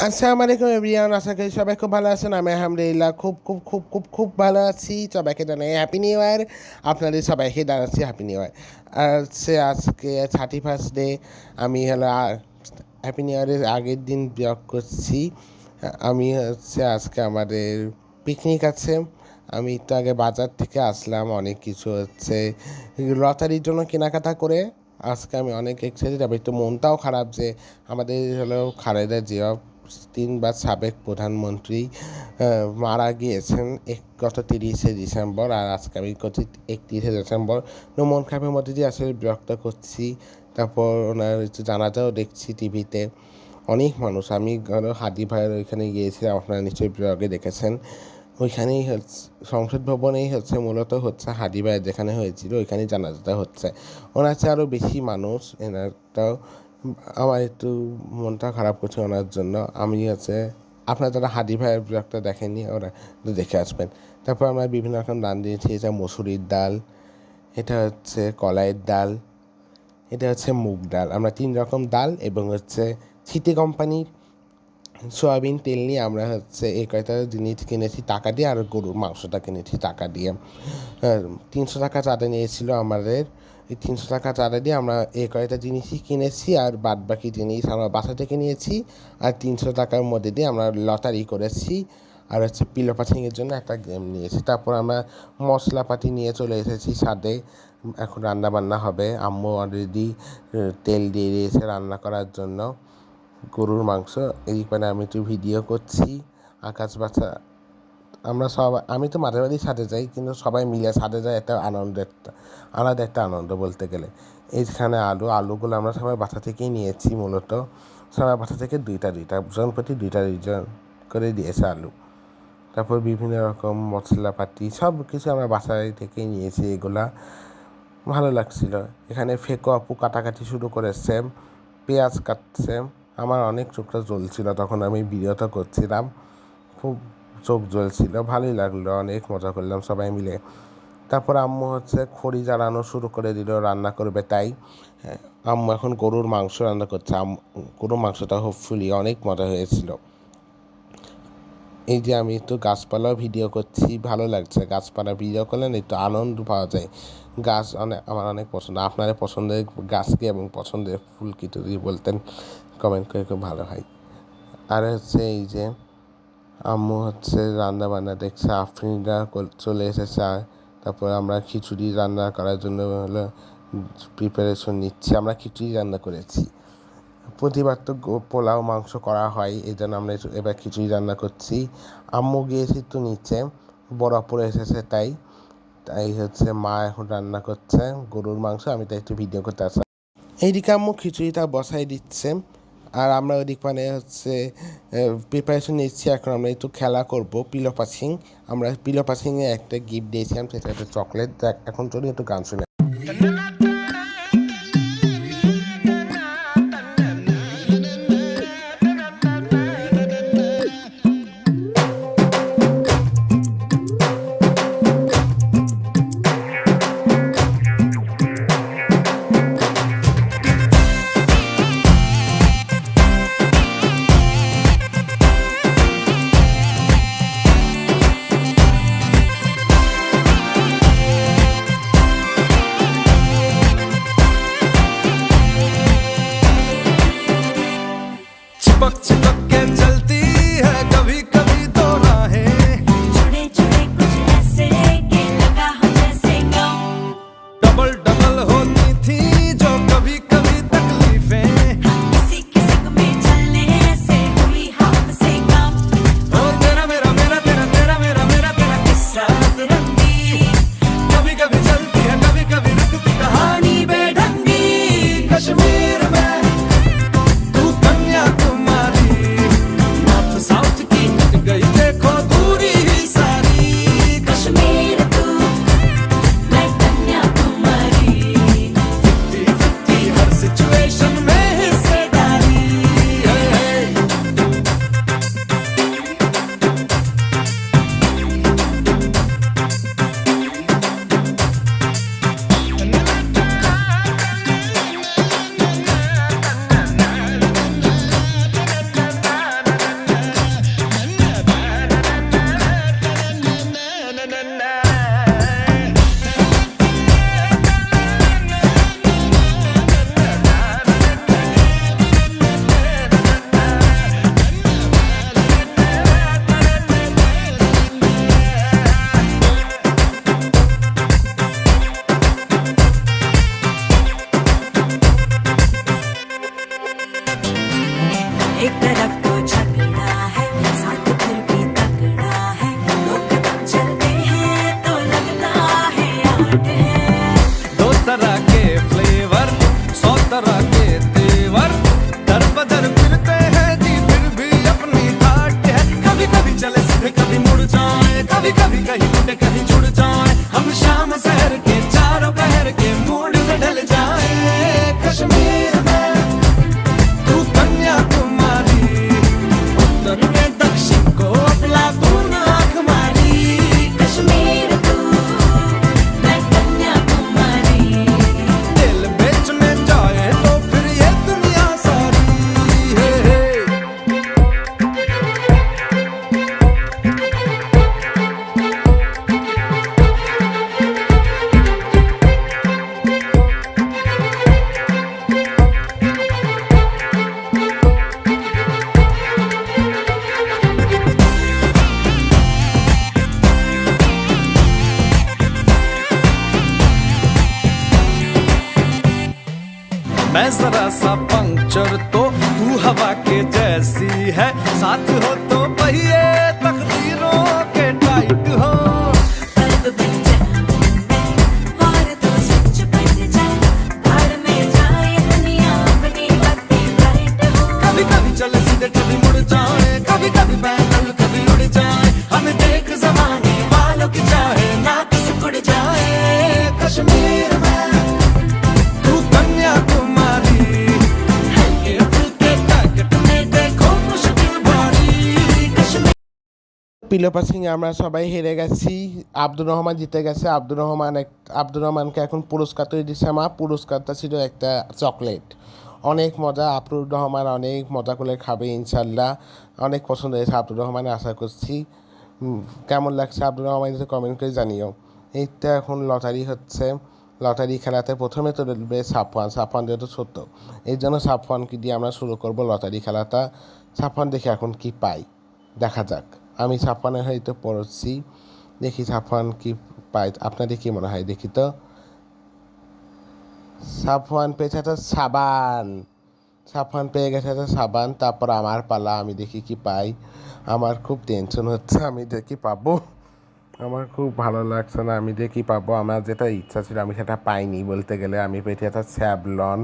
আসসালামু আলাইকুম এভরিওয়ান, আশা করি সবাই খুব ভালো আছেন। আমি আলহামদুলিল্লাহ খুব খুব খুব খুব খুব ভালো আছি। সবাইকে জানাই হ্যাপি নিউ ইয়ার। আপনাদের সবাইকে জানাচ্ছি হ্যাপি নিউ ইয়ার। আর হচ্ছে আজকে 31st ডে। আমি হলো হ্যাপি নিউ ইয়ারের আগের দিন ব্লগ করছি। আমি হচ্ছে আজকে আমাদের পিকনিক আছে। আমি একটু আগে বাজার থেকে আসলাম, অনেক কিছু হচ্ছে লটারির জন্য কেনাকাটা করে আজকে আমি অনেক এক্সাইটেড। আবার একটু মনটাও খারাপ যে আমাদের হলো খালেদা জিয়া, 3বার সাবেক প্রধানমন্ত্রী, মারা গিয়েছেন গত 30শে ডিসেম্বর। আর আজকে আমি করছি 31শে ডিসেম্বর। মন খারাপের মধ্যে দিয়ে আসলে বিরক্ত করছি। তারপর ওনার জানাজাও দেখছি টিভিতে, অনেক মানুষ। আমি হাদি ভাইয়ের ওইখানে গিয়েছিলাম, আপনারা নিশ্চয়ই ব্লগে দেখেছেন। ওইখানেই হচ্ছে সংসদ ভবনেই হচ্ছে মূলত হচ্ছে হাদি ভাইয়ের যেখানে হয়েছিল ওইখানেই জানাজাটা হচ্ছে। ওনার চেয়ে আরও বেশি মানুষ। এনারটাও আমার একটু মনটা খারাপ করছে ওনার জন্য। আমি হচ্ছে আপনারা যারা হাদি ভাইয়ের ব্লগটা দেখেননি ওরা দেখে আসবেন। তারপর আমরা বিভিন্ন রকম রান দিয়েছি। এটা মসুরির ডাল, এটা হচ্ছে কলাইয়ের ডাল, এটা হচ্ছে মুগ ডাল। আমরা 3 রকম ডাল এবং হচ্ছে সিটি কোম্পানির সয়াবিন তেল নিয়ে আমরা হচ্ছে এই কয়টা জিনিস কিনেছি টাকা দিয়ে, আর গরুর মাংসটা কিনেছি টাকা দিয়ে। 300 টাকা চাঁদা নিয়েছিল আমাদের। এই 300 টাকা চাঁদা দিয়ে আমরা এই কয়টা জিনিসই কিনেছি, আর বাদ বাকি জিনিস আমরা বাসা থেকে নিয়েছি। আর 300 টাকার মধ্যে দিয়ে আমরা লটারি করেছি, আর হচ্ছে পিলো পাচিংয়ের জন্য একটা গেম নিয়েছি। তারপর আমরা মশলাপাতি নিয়ে চলে এসেছি ছাদে। এখন রান্না বান্না হবে। আম্মু অলরেডি তেল দিয়ে দিয়েছে রান্না করার জন্য গরুর মাংস। এইখানে আমি একটু ভিডিও করছি। আকাশ বাচ্চা আমরা সবাই, আমি তো মাঝে মাঝেই ছাদে যাই, কিন্তু সবাই মিলে ছাদে যায় একটা আনন্দ, একটা আলাদা একটা আনন্দ বলতে গেলে। এইখানে আলুগুলো আমরা সবাই বাসা থেকেই নিয়েছি। মূলত সবাই বাসা থেকে দুইটা জন প্রতি দুইটা করে দিয়েছে আলু। তারপর বিভিন্ন রকম মশলাপাতি সব কিছু আমরা বাসায় থেকেই নিয়েছি। এগুলা ভালো লাগছিল। এখানে ফেকো আপু কাটাকাটি শুরু করেছে, পেঁয়াজ কাটছে। আমার অনেক চোখটা জ্বলছিল তখন আমি ভিডিওটা করছিলাম, খুব চোখ জ্বলছিল। ভালোই লাগলো, অনেক মজা করলাম সবাই মিলে। তারপর আম্মু হচ্ছে খড়ি জ্বালানো শুরু করে দিল, রান্না করবে তাই। আম্মু এখন গরুর মাংস রান্না করছে। গরুর মাংসটা হোপফুলি অনেক মজা হয়েছিল। এই যে আমি একটু গাছপালাও ভিডিও করছি, ভালো লাগছে। গাছপালা ভিডিও করলে একটু আনন্দ পাওয়া যায়। গাছ আমার অনেক পছন্দ। আপনাদের পছন্দের গাছ কি এবং পছন্দের ফুল কি যদি বলতেন কমেন্ট করে, খুব ভালো হয়। আর হচ্ছে এই যে আম্মু হচ্ছে রান্না বান্না দেখছে, আফরিনরা চলে এসেছে। তারপর আমরা খিচুড়ি রান্না করার জন্য হলো প্রিপারেশন নিচ্ছি। আমরা খিচুড়ি রান্না করেছি। প্রতিবার তো পোলাও মাংস করা হয়, এই জন্য আমরা এবার খিচুড়ি রান্না করছি। আম্মু গিয়েছি তো নিচে, বড় পড়ে এসেছে তাই হচ্ছে মা এখন রান্না করছে গরুর মাংস। আমি তাই একটু ভিডিও করতে আসলাম। এইদিকে আম্মু খিচুড়িটা বসাই দিচ্ছে, আর আমরা ওইদিক মানে হচ্ছে প্রিপারেশন নিচ্ছি। এখন আমরা একটু খেলা করব পিলো পাসিং। আমরা পিলো পাসিংয়ে একটা গিফট দিয়েছিলাম, সেটা একটা চকলেট। এখন চলি একটু গান শুনে। चिपक चिपक के चलती है कभी कभी दो राहें, जुड़े जुड़े कुछ ऐसे कि लगा हो जैसे गाँव। डबल डबल होती थी जो कभी कभी तकलीफें। किसी किसी को में चलने से हुई हमसे कम। ओ तेरा मेरा मेरा तेरा तेरा मेरा मेरा तेरा किस्सा रंगी कभी कभी चलती है कभी कभी रुकती कहानी बेढंगी। कश्मीर में तू कन्याकुमारी, नॉर्थ साउथ कहीं टूटे कहीं जुड़ जाए हम शाम शहर के चारों पहर के मूड में ढल जाए कश्मीर में तू कन्याकुमारी उत्तर में दक्षिण को अफलातून आंख मारी कश्मीर तू मैं कन्याकुमारी दिल बेचने जाए तो फिर ये दुनिया सारी हे। मैं जरा सा पंक्चर तो तू हवा के जैसी है साथ हो तो पहिए तकदीरों के टाइट हो बल्ब बन जाऊं और तू स्विच बन जाए भाड़ में जाए दुनिया अपनी बातें लाइट हो कभी कभी चले सीधे कभी मुड़ जाए कभी कभी पैदल कभी उड़ जाए हमें देख जमाने वालों की चाहे ना किसी उड़ जाए कश्मीर में तू कन्याकुमारी हल्के फुल्के पैकेट में देखो मुश्किल भारी कश्मीर পিলোপা সিং আমরা সবাই হেরে গেছি, আব্দুর রহমান জিতে গেছে। আব্দুর রহমানকে এখন পুরস্কার তৈরি দিচ্ছে মা। পুরস্কারটা ছিল একটা চকলেট। অনেক মজা, আব্দুর রহমান অনেক মজা করে খাবে ইনশাল্লাহ। অনেক পছন্দ হয়েছে আব্দুর রহমানের, আশা করছি। কেমন লাগছে আব্দুর রহমান কমেন্ট করে জানিও। এইটা এখন লটারি হচ্ছে, লটারি খেলাতে প্রথমে তো দেবে সাফওয়ান যেহেতু ছোট্ট, এই জন্য সাফওয়ানকে দিয়ে আমরা শুরু করব লটারি খেলাটা। সাফওয়ান দেখি এখন কি পাই, দেখা যাক। আমি সাফওয়ানের হয়তো পড়ছি, দেখি সাফওয়ান কি পাই। আপনাদের কি মনে হয় দেখি তো। সাফওয়ান পেয়েছে একটা সাবান, সাফওয়ান পেয়ে গেছে একটা সাবান। তারপর আমার পালা, আমি দেখি কি পাই। আমার খুব টেনশন হচ্ছে, আমি দেখি পাবো। আমার খুব ভালো লাগছে না, আমি দেখি পাবো। আমার যেটা ইচ্ছা ছিল আমি সেটা পাইনি বলতে গেলে। আমি পেয়েছি একটা স্যাভলন,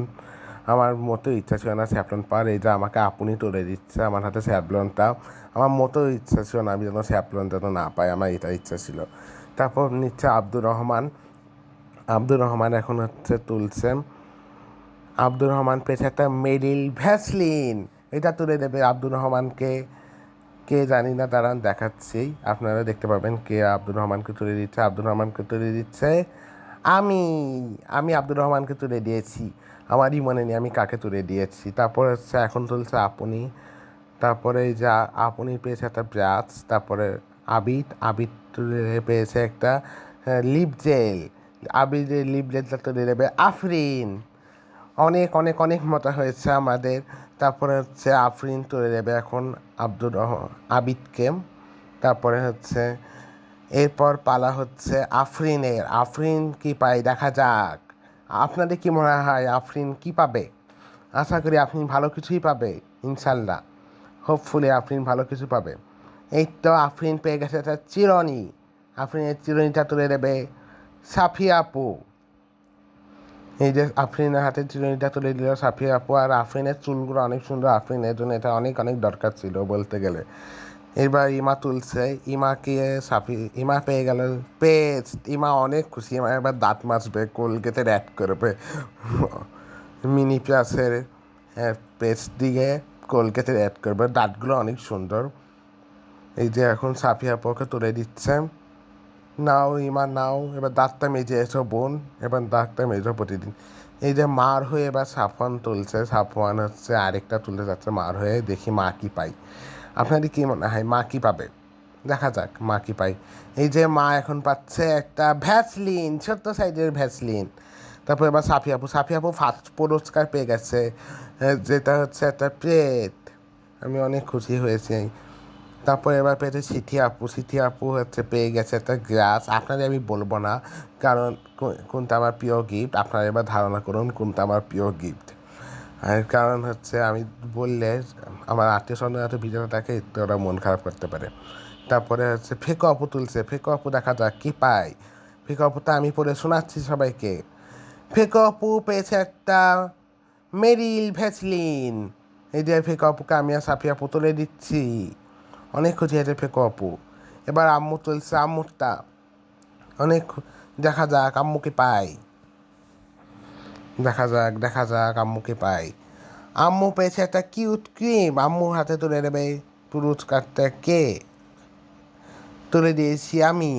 আমার মতো ইচ্ছা ছিল না স্যাভলন পাওয়ার। এই যে আমাকে আপনি তুলে দিচ্ছে আমার হাতে স্যাভলনটা। আমার মতো ইচ্ছা ছিল না, আমি যেন স্যাভলন যেন না পাই, আমার এটা ইচ্ছা ছিল। তারপর নিচ্ছে আব্দুর রহমান। আব্দুর রহমান এখন হচ্ছে তুলছে। আব্দুর রহমান পেয়েছে একটা মেরিল ভ্যাসলিন, এটা তুলে দেবে আব্দুর রহমানকে। কে জানি না, দাঁড়ান দেখাচ্ছি, আপনারা দেখতে পাবেন কে আব্দুর রহমানকে তুলে দিচ্ছে। আব্দুর রহমানকে তুলে দিচ্ছে আমি। আমি আব্দুর রহমানকে তুলে দিয়েছি, আমারই মনে নেই আমি কাকে তুলে দিয়েছি। তারপর হচ্ছে এখন তুলছে আপনি। তারপরে এই যে আপনি পেয়েছে একটা ব্রাশ। তারপরে আবিদ তুলে পেয়েছে একটা লিপ জেল। আবিদের লিপ জেলটা তুলে দেবে আফরিন। অনেক অনেক অনেক মজা হয়েছে আমাদের। তারপরে হচ্ছে আফরিন তুলে দেবে এখন আবিদকে। তারপরে হচ্ছে এরপর পালা হচ্ছে আফরিনের। আফরিন কি পায় দেখা যাক। আপনাদের কি মনে হয় আফরিন কি পাবে? আশা করি আফরিন ভালো কিছুই পাবে ইনশাল্লাহ, হোপফুলি আফরিন ভালো কিছু পাবে। এই তো আফরিন পেয়ে গেছে একটা চিরুনি। আফরিনের চিরুনিটা তুলে দেবে সাফিয়া আপু। এই যে আফরিনের হাতে চিরুনিটা তুলে দিল সাফিয়া আপু। আর আফরিনের চুলগুলো অনেক সুন্দর, আফরিনের জন্য এটা অনেক অনেক দরকার ছিল বলতে গেলে। এবার ইমা তুলছে, ইমা পেয়ে গেল পেস্ট। ইমা অনেক খুশি, ইমা এবার দাঁত মাজবে, কোলগেটের অ্যাড করবে মিনি প্লাসের পেস্ট দিয়ে কোলগেটের অ্যাড করবে, দাঁতগুলো অনেক সুন্দর। এই যে এখন সাফিয়া আপুকে তুলে দিচ্ছে। নাও ইমা নাও, এবার দাঁতটা মেজে এসো বোন, এবার দাঁতটা মেজো প্রতিদিন। এই যে মার হয়ে এবার সাফওয়ান তুলছে। সাফওয়ান হচ্ছে আরেকটা তুলতে যাচ্ছে মার হয়ে, দেখি মা কি পাই। আপনাদের কি মনে হয় মা কি পাবে? দেখা যাক মা কি পাই। এই যে মা এখন পাচ্ছে একটা ভ্যাসলিন, ছোট্ট সাইজের ভ্যাসলিন। তারপর এবার সাফিয়া আপু ফার্স্ট পুরস্কার পেয়ে গেছে, যেটা হচ্ছে একটা প্লেট। আমি অনেক খুশি হয়েছি। তারপর এবার পেয়েছে সিথি আপু হচ্ছে পেয়ে গেছে একটা গ্লাস। আপনাদের আমি বলবো না কারণ কোনটা আমার প্রিয় গিফট, আপনারা এবার ধারণা করুন কোনটা আমার প্রিয় গিফট। আর কারণ হচ্ছে আমি বললে আমার আত্মীয় স্বজনের হাতে ভিডিওটা দেখে একটু ওরা মন খারাপ করতে পারে। তারপরে হচ্ছে ফেকো আপু তুলছে। ফেকো আপু দেখা যাক কী পায়। ফেকো আপুটা আমি পড়ে শোনাচ্ছি সবাইকে। ফেকো আপু পেয়েছে একটা মেরিল ভ্যাসলিন। এই যে ফেকো আপুকে আমি আর সাফিয়া আপু তুলে দিচ্ছি। অনেক খুশি হয়েছে ফেকো আপু। এবার আম্মু তুলছে আম্মুরটা, অনেক দেখা যাক আম্মুকে পাই, দেখা যাক আম্মুকে পাই। আম্মু পেয়েছে একটা কিউট ক্রিম, আম্মুর হাতে তুলে নেবে পুরস্কারটা কে? তুলে দিয়েছি আমি।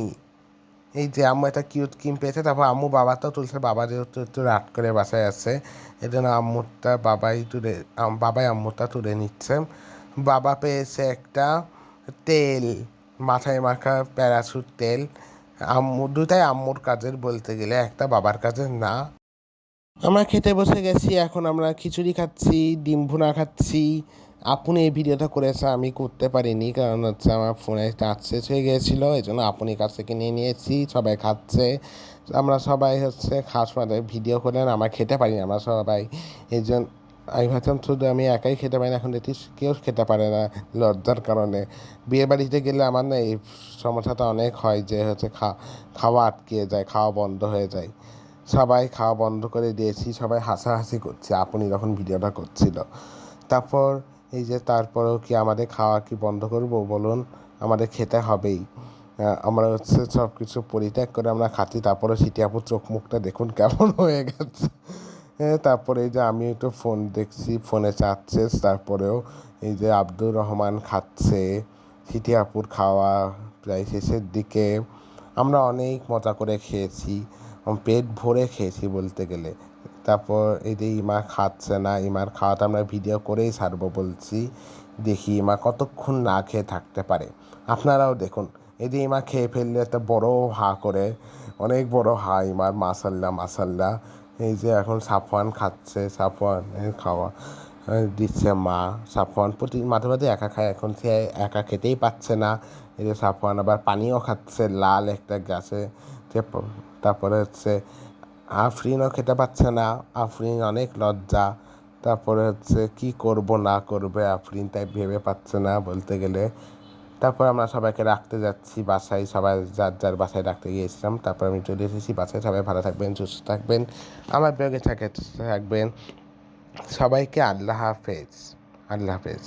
এই যে আম্মু একটা কিউট ক্রিম পেয়েছে, তারপর আম্মু বাবাটাও তুলছে, বাবা যেহেতু একটু রাত করে বাসায় আছে, এই জন্য আম্মুরটা বাবাই আম্মুরটা তুলে নিচ্ছে। বাবা পেয়েছে একটা তেল, মাথায় মাখা প্যারাশুট তেল। আম্মু দুটাই আম্মুর কাজের বলতে গেলে, একটা বাবার কাজের না। আমরা খেতে বসে গেছি, এখন আমরা খিচুড়ি খাচ্ছি, ডিম ভুনা খাচ্ছি। আপনি এই ভিডিওটা করেছে, আমি করতে পারিনি, কারণ হচ্ছে আমার ফোনে চার্জ শেষ হয়ে গিয়েছিলো, এই জন্য আপনি কাছ থেকে নিয়ে নিয়েছি। সবাই খাচ্ছে, আমরা সবাই হচ্ছে খাওয়ার সময় ভিডিও করলেন, আমরা খেতে পারি না, আমরা সবাই। এই জন্য আমি ভাবছিলাম শুধু আমি একাই খেতে পারি না, এখন দেখি কেউ খেতে পারে না লজ্জার কারণে। বিয়ে বাড়িতে গেলে আমার না এই সমস্যাটা অনেক হয়, যে হচ্ছে খাওয়া আটকে যায়, খাওয়া বন্ধ হয়ে যায়। সবাই খাওয়া বন্ধ করে দিয়েছি, সবাই হাসাহাসি করছে আপনি যখন ভিডিওটা করছিল। তারপর এই যে তারপরেও কি আমাদের খাওয়া কি বন্ধ করব বলুন? আমাদের খেতে হবেই। আমরা হচ্ছে সব কিছু পরিত্যাগ করে আমরা খাচ্ছি, তারপরে সিটি আপুর চোখ মুখটা দেখুন কেমন হয়ে গেছে। তারপরে এই যে আমি একটু ফোন দেখছি, ফোনে চার্জ শেষ, তারপরেও এই যে আব্দুর রহমান খাচ্ছে, সিটি আপুর খাওয়া প্রায় শেষের দিকে। আমরা অনেক মজা করে খেয়েছি, পেট ভরে খেয়েছি বলতে গেলে। তারপর এই যে ইমা খাচ্ছে না, ইমার খাওয়াটা আমরা ভিডিও করেই ছাড়বো বলছি, দেখি ইমা কতক্ষণ না খেয়ে থাকতে পারে। আপনারাও দেখুন, এই যে ইমা খেয়ে ফেললে একটা বড় হা করে, অনেক বড় হা ইমার, মাসাল্লাহ মাসাল্লাহ। এই যে এখন সাফওয়ান খাচ্ছে, সাফওয়ানের খাওয়া দিচ্ছে মা। সাফওয়ান প্রতি মাঝে মাঝে একা খায়, এখন সে একা খেতেই পাচ্ছে না। এই যে সাফওয়ান আবার পানিও খাচ্ছে লাল একটা গ্লাসে। তারপরে হচ্ছে আফরিনও খেতে পাচ্ছে না, আফরিন অনেক লজ্জা। তারপরে হচ্ছে কি করব না করবে আফরিন তাই ভেবে পাচ্ছে না বলতে গেলে। তারপর আমরা সবাইকে রাখতে যাচ্ছি বাসায়, সবাই যার যার বাসায় রাখতে গিয়েছিলাম। তারপর আমি চলে এসেছি বাসায়। সবাই ভালো থাকবেন, সুস্থ থাকবেন, আমার ব্লগে থাকবেন। সবাইকে আল্লাহ হাফেজ, আল্লাহ হাফেজ।